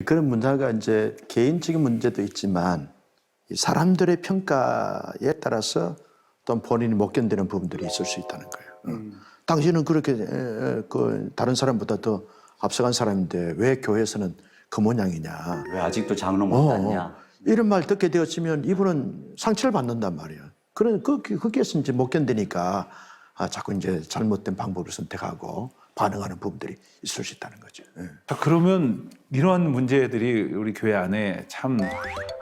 그런 문제가 이제 개인적인 문제도 있지만 이 사람들의 평가에 따라서 또 본인이 못 견디는 부분들이 있을 수 있다는 거예요. 당신은 그렇게 그 다른 사람보다 더 앞서간 사람인데 왜 교회에서는 그 모양이냐. 왜 아직도 장로 못 땄냐. 이런 말 듣게 되었으면 이분은 상처를 받는단 말이에요. 그런 거기에서 이제 못 견디니까 자꾸 이제 잘못된 방법을 선택하고 반응하는 부분들이 있을 수 있다는 거죠. 예. 자, 그러면 이러한 문제들이 우리 교회 안에 참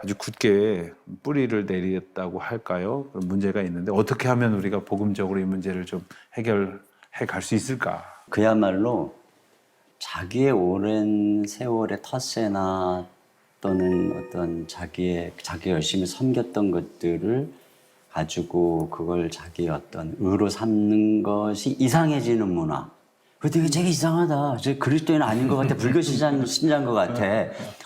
아주 굳게 뿌리를 내렸다고 할까요? 그런 문제가 있는데 어떻게 하면 우리가 복음적으로 이 문제를 좀 해결해 갈 수 있을까? 그야말로 자기의 오랜 세월의 텃세나 또는 어떤 자기가 열심히 섬겼던 것들을 가지고 그걸 자기의 어떤 의로 삼는 것이 이상해지는 문화. 그것도 이게 되게 이상하다. 저 그리스도인 아닌 것 같아. 불교 신자인 것 같아.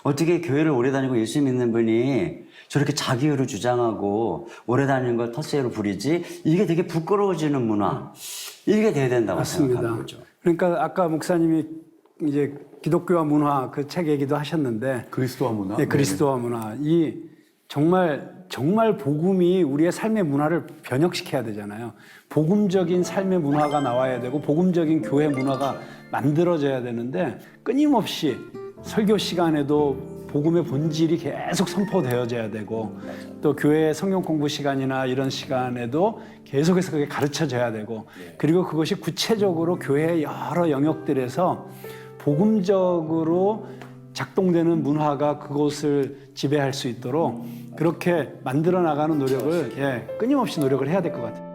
어떻게 교회를 오래 다니고 예수 믿는 분이 저렇게 자기 의로 주장하고 오래 다니는 걸 텃세로 부리지? 이게 되게 부끄러워지는 문화. 이게 돼야 된다고 맞습니다. 생각하는 거죠. 그러니까 아까 목사님이 이제 기독교와 문화 그 책 얘기도 하셨는데 그리스도와 문화. 네, 그리스도와 문화 이 정말 복음이 우리의 삶의 문화를 변혁시켜야 되잖아요. 복음적인 삶의 문화가 나와야 되고 복음적인 교회 문화가 만들어져야 되는데 끊임없이 설교 시간에도 복음의 본질이 계속 선포되어져야 되고 또 교회 성경 공부 시간이나 이런 시간에도 계속해서 그게 가르쳐져야 되고 그리고 그것이 구체적으로 교회의 여러 영역들에서 복음적으로 작동되는 문화가 그곳을 지배할 수 있도록 그렇게 만들어 나가는 노력을 끊임없이 노력을 해야 될 것 같아요.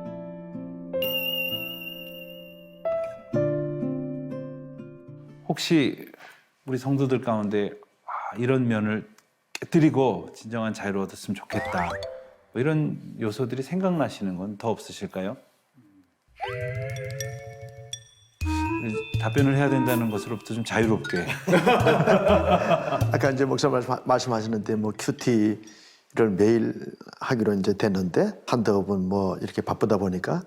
혹시 우리 성도들 가운데 이런 면을 깨뜨리고 진정한 자유를 얻었으면 좋겠다. 뭐 이런 요소들이 생각나시는 건 더 없으실까요? 답변을 해야 된다는 것으로부터 좀 자유롭게. 아까 이제 목사 말씀하시는데 뭐 큐티를 매일 하기로 이제 됐는데 한두 번 뭐 이렇게 바쁘다 보니까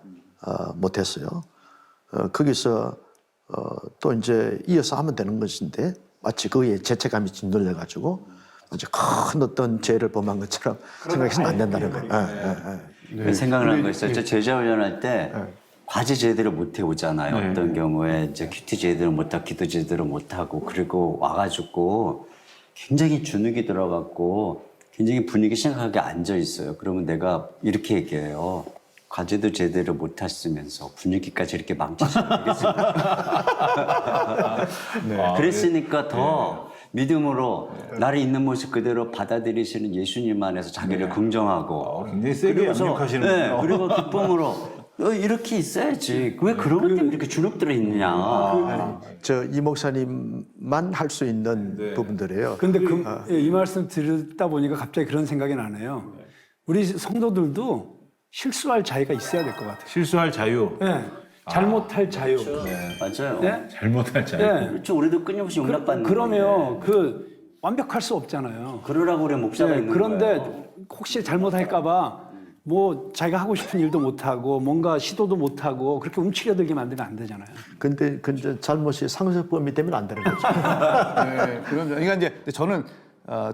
못했어요. 거기서 또 이제 이어서 하면 되는 것인데 마치 거기에 죄책감이 짓눌려가지고 아주 큰 어떤 죄를 범한 것처럼 생각해서는 안 된다는 거예요. 생각나는 거 있어요. 저 제자 훈련할 때 과제 제대로 못 해오잖아요. 어떤 경우에 이제 큐티 제대로 못하고 기도 제대로 못하고 그리고 와가지고 굉장히 주눅이 들어갖고 굉장히 분위기 심각하게 앉아 있어요. 그러면 내가 이렇게 얘기해요. 과제도 제대로 못하시면서 분위기까지 이렇게 망치시면 되겠습니까? 그랬으니까 더 믿음으로 나를 있는 모습 그대로 받아들이시는 예수님 안에서 자기를 긍정하고 굉장히 세게 그러면서, 양육하시는군요. 그리고 기쁨으로 이렇게 있어야지. 왜 그런 것 때문에 이렇게 주눅 들어 있느냐. 저 이 목사님만 할 수 있는 부분들이에요. 근데 이 말씀 듣다 보니까 갑자기 그런 생각이 나네요. 우리 성도들도 실수할 자유가 있어야 될 것 같아요. 실수할 자유, 네, 잘못할 자유. 맞아요. 네? 잘못할 자유. 네. 그렇죠. 우리도 끊임없이 용납받는 그러면 완벽할 수 없잖아요. 그러라고 우리 목사가 네, 있는 그런데 거예요. 혹시 잘못할까봐 뭐 자기가 하고 싶은 일도 못하고 뭔가 시도도 못하고 그렇게 움츠려들게 만들면 안 되잖아요. 근데 잘못이 상습범이 되면 안 되는 거죠. 네, 그러니까 이제 저는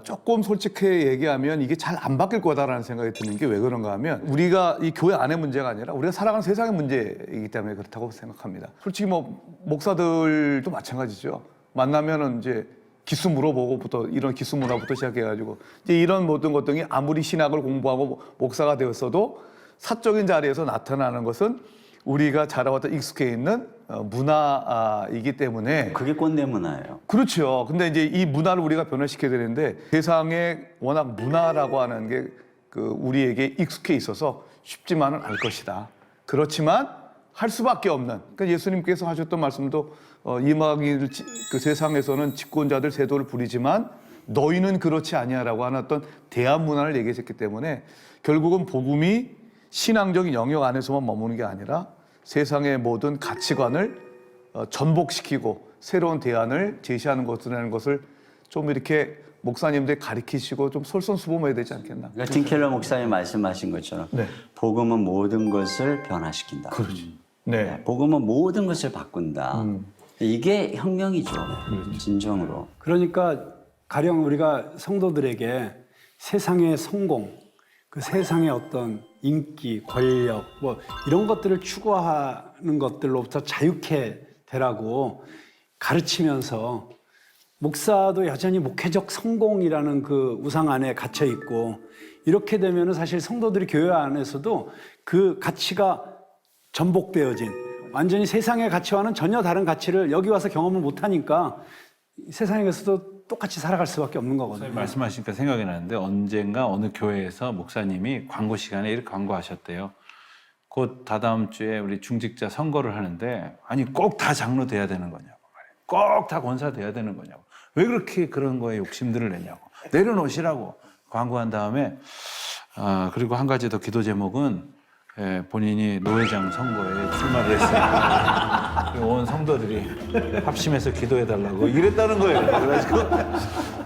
조금 솔직히 얘기하면 이게 잘 안 바뀔 거다라는 생각이 드는 게 왜 그런가 하면 우리가 이 교회 안의 문제가 아니라 우리가 살아가는 세상의 문제이기 때문에 그렇다고 생각합니다. 솔직히 뭐 목사들도 마찬가지죠. 만나면은 이제 기수 물어보고부터 이런 기수 문화부터 시작해가지고 이제 이런 모든 것들이 아무리 신학을 공부하고 목사가 되었어도 사적인 자리에서 나타나는 것은 우리가 자라왔던 익숙해 있는 문화이기 때문에 그게 꼰대 문화예요. 그렇죠. 근데 이제 이 문화를 우리가 변화시켜야 되는데 세상에 워낙 문화라고 하는 게 우리에게 익숙해 있어서 쉽지만은 않을 것이다. 그렇지만 할 수밖에 없는. 그러니까 예수님께서 하셨던 말씀도 이방인 그 세상에서는 집권자들 세도를 부리지만 너희는 그렇지 아니하라고 하는 어떤 대한 문화를 얘기했기 때문에 결국은 복음이 신앙적인 영역 안에서만 머무는 게 아니라 세상의 모든 가치관을 전복시키고 새로운 대안을 제시하는 것이라는 것을 좀 이렇게 목사님들 가르치시고 좀 솔선수범해야 되지 않겠나. 그러니까 틴켈러 목사님 말씀하신 것처럼 네. 복음은 모든 것을 변화시킨다. 그렇지. 네. 복음은 모든 것을 바꾼다. 이게 혁명이죠. 진정으로. 그러니까 가령 우리가 성도들에게 세상의 성공, 그 세상의 어떤 인기, 권력, 뭐 이런 것들을 추구하는 것들로부터 자유케 되라고 가르치면서 목사도 여전히 목회적 성공이라는 그 우상 안에 갇혀 있고 이렇게 되면은 사실 성도들이 교회 안에서도 그 가치가 전복되어진 완전히 세상의 가치와는 전혀 다른 가치를 여기 와서 경험을 못하니까 세상에서도 똑같이 살아갈 수밖에 없는 거거든요. 말씀하시니까 생각이 나는데 언젠가 어느 교회에서 목사님이 광고 시간에 이렇게 광고하셨대요. 곧 다다음 주에 우리 중직자 선거를 하는데 아니 꼭 다 장로 돼야 되는 거냐고 꼭 다 권사 돼야 되는 거냐고 왜 그렇게 그런 거에 욕심들을 내냐고 내려놓으시라고 광고한 다음에 그리고 한 가지 더 기도 제목은 본인이 노회장 선거에 출마를 했어요. 온 성도들이 합심해서 기도해달라고 이랬다는 거예요. 그래가지고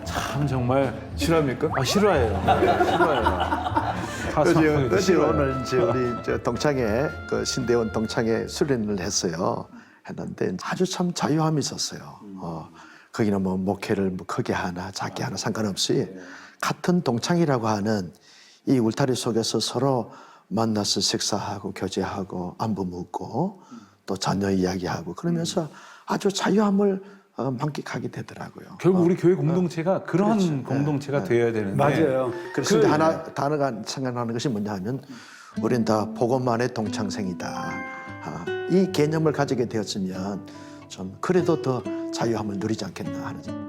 참 정말 싫어합니까? 싫어해요. 싫어해요. 사실 오늘 이제 우리 동창회 그 신대원 동창회 수련을 했는데 아주 참 자유함이 있었어요. 거기는 뭐 목회를 뭐 크게 하나 작게 하나 상관없이 같은 동창이라고 하는 이 울타리 속에서 서로 만나서 식사하고 교제하고 안부 묻고 또 자녀 이야기하고 그러면서 아주 자유함을 만끽하게 되더라고요. 결국 우리 교회 공동체가 그런 공동체가 되어야 되는데 맞아요. 그래서 이제 단어가 생각나는 것이 뭐냐 하면 우린 다 복음만의 동창생이다. 이 개념을 가지게 되었으면 좀 그래도 더 자유함을 누리지 않겠나 하는 생각.